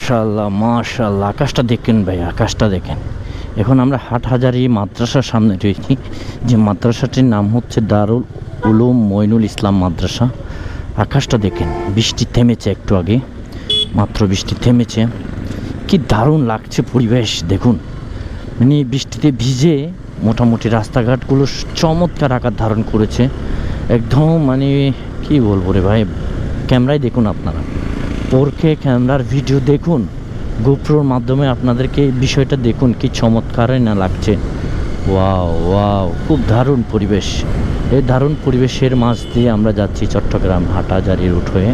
মাশাআল্লাহ মাশাআল্লাহ, আকাশটা দেখেন ভাই, আকাশটা দেখেন। এখন আমরা হাটহাজারী মাদ্রাসার সামনে রয়েছি, যে মাদ্রাসাটির নাম হচ্ছে দারুল উলুম মঈনুল ইসলাম মাদ্রাসা। আকাশটা দেখেন, বৃষ্টি থেমেছে একটু আগে, মাত্র বৃষ্টি থেমেছে। কি দারুণ লাগছে পরিবেশ দেখুন, মানে বৃষ্টিতে ভিজে মোটামুটি রাস্তাঘাটগুলো চমৎকার আকার ধারণ করেছে একদম। মানে কি বলবো রে ভাই, ক্যামেরায় দেখুন আপনারা, 4K ক্যামেরার ভিডিও দেখুন, গোপ্রোর মাধ্যমে আপনাদেরকে এই বিষয়টা দেখুন, কি চমৎকারই না লাগছে। ওয়াও ওয়াও, খুব দারুণ পরিবেশ। এই দারুণ পরিবেশের মাঝ দিয়ে আমরা যাচ্ছি চট্টগ্রাম হাটহাজারী রুট হয়ে।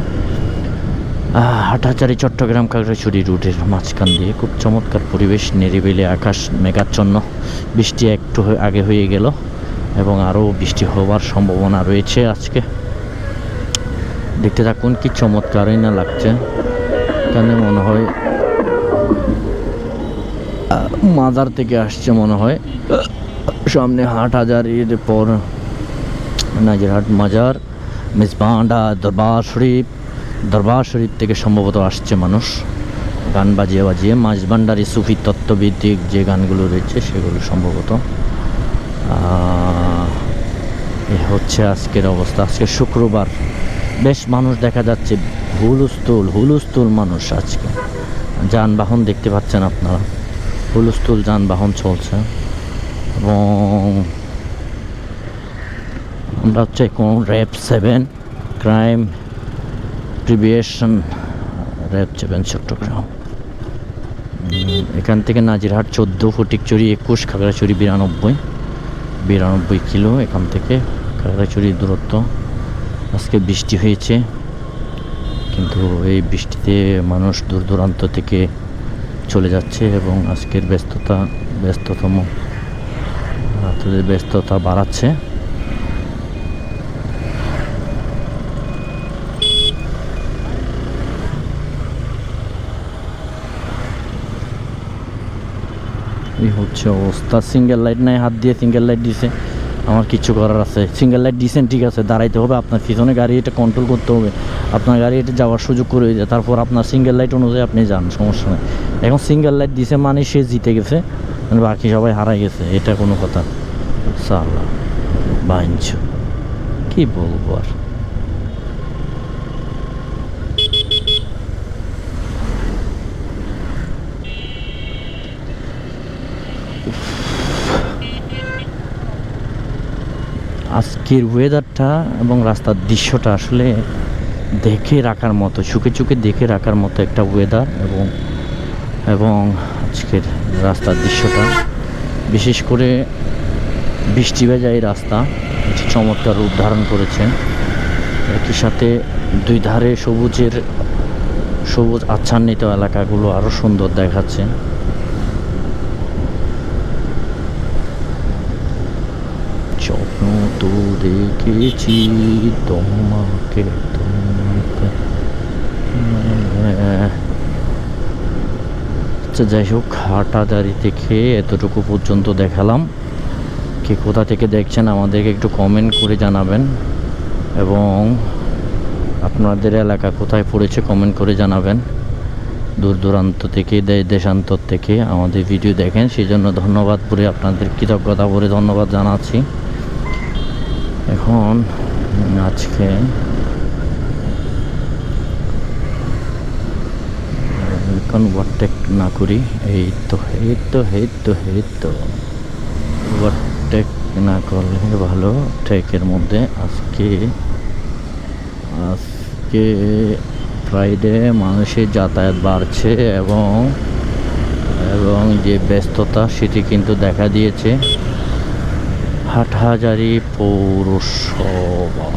হাটহাজারী চট্টগ্রাম খাগড়াছড়ি রুটের মাঝখান দিয়ে খুব চমৎকার পরিবেশ, নিরিবিলি আকাশ, মেঘাচ্ছন্ন। বৃষ্টি একটু আগে হয়ে গেল এবং আরও বৃষ্টি হওয়ার সম্ভাবনা রয়েছে আজকে। দেখতে থাকুন, কি চমৎকারই না লাগছে। এখানে মনে হয় মাজার থেকে আসছে মনে হয়, সামনে হাটহাজারীর পর নাজিরহাট মাজার, মেজবান্ডা দরবার শরীফ থেকে সম্ভবত আসছে মানুষ, গান বাজিয়ে বাজিয়ে। মাঝবান্ডারি সুফি তত্ত্বভিত্তিক যে গানগুলো রয়েছে সেগুলো সম্ভবত। এ হচ্ছে আজকের অবস্থা। আজকে শুক্রবার, বেশ মানুষ দেখা যাচ্ছে, হুলস্থুল মানুষ আজকে। যানবাহন দেখতে পাচ্ছেন আপনারা, হুলস্থুল যানবাহন চলছে। এবং আমরা হচ্ছে এখন র্যাব 7 ক্রাইম প্রিভিয়েশন, র্যাব 7 চট্টগ্রাম। এখান থেকে নাজিরহাট 14, ফটিকছড়ি 21, খাগড়াছড়ি 92 কিলো এখান থেকে খাগড়াছড়ির দূরত্ব। আজকে বৃষ্টি হয়েছে, কিন্তু এই বৃষ্টিতে মানুষ দূর দূরান্ত থেকে চলে যাচ্ছে এবং আজকের ব্যস্ততা বাড়াচ্ছে। এই হচ্ছে অবস্থা। সিঙ্গেল লাইট নাই, হাত দিয়ে সিঙ্গেল লাইট দিছে, আমার কিছু করার আছে। সিঙ্গেল লাইট দিয়েছেন ঠিক আছে, দাঁড়াইতে হবে, আপনার পিছনে গাড়ি এটা কন্ট্রোল করতে হবে, আপনার গাড়ি এটা যাওয়ার সুযোগ করে দেয়, তারপর আপনার সিঙ্গেল লাইট অনুযায়ী আপনি যান, সমস্যা নেই। এখন সিঙ্গেল লাইট দিছে মানে সে জিতে গেছে, মানে বাকি সবাই হারাই গেছে, এটা কোনো কথা? সালা বাইঞ্চ, কি বলবো আর। আজকের ওয়েদারটা এবং রাস্তার দৃশ্যটা আসলে দেখে রাখার মতো, চোখে দেখে রাখার মতো একটা ওয়েদার। এবং আজকের রাস্তার দৃশ্যটা, বিশেষ করে বৃষ্টি ভেজা এই রাস্তা, এটি চমৎকার রূপ ধারণ করেছে। একই সাথে দুই ধারে সবুজ আচ্ছান্নিত এলাকাগুলো আরও সুন্দর দেখাচ্ছে। স্বপ্ন তো দেখেছি তোমাকে। আচ্ছা যাই হোক, হাটহাজারী থেকে এতটুকু পর্যন্ত দেখালাম। কে কোথা থেকে দেখছেন আমাদেরকে একটু কমেন্ট করে জানাবেন, এবং আপনাদের এলাকা কোথায় পড়েছে কমেন্ট করে জানাবেন। দূর দূরান্ত থেকে, দেশান্তর থেকে আমাদের ভিডিও দেখেন, সেই জন্য ধন্যবাদ বলে, আপনাদের কৃতজ্ঞতা বলে ধন্যবাদ জানাচ্ছি। এখন আজকে ওভারটেক না করি, এই তো ওভারটেক না করলে ভালো। ট্রেকের মধ্যে আজকে ফ্রাইডে মানুষের যাতায়াত বাড়ছে এবং যে ব্যস্ততা সেটি কিন্তু দেখা দিয়েছে হাটহাজারী পৌরসভা।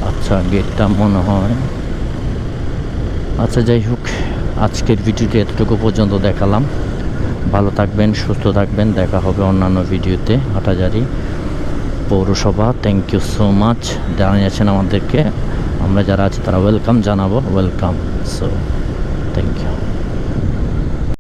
আচ্ছা গেটটা মনে হয়, আচ্ছা যাই হোক, আজকের ভিডিওটি এতটুকু পর্যন্ত দেখালাম। ভালো থাকবেন, সুস্থ থাকবেন, দেখা হবে অন্যান্য ভিডিওতে। হাটহাজারী পৌরসভা, থ্যাংক ইউ সো মাচ জানিয়েছেন আমাদেরকে, আমরা যারা আছি তারা ওয়েলকাম জানাবো, ওয়েলকাম। So thank you.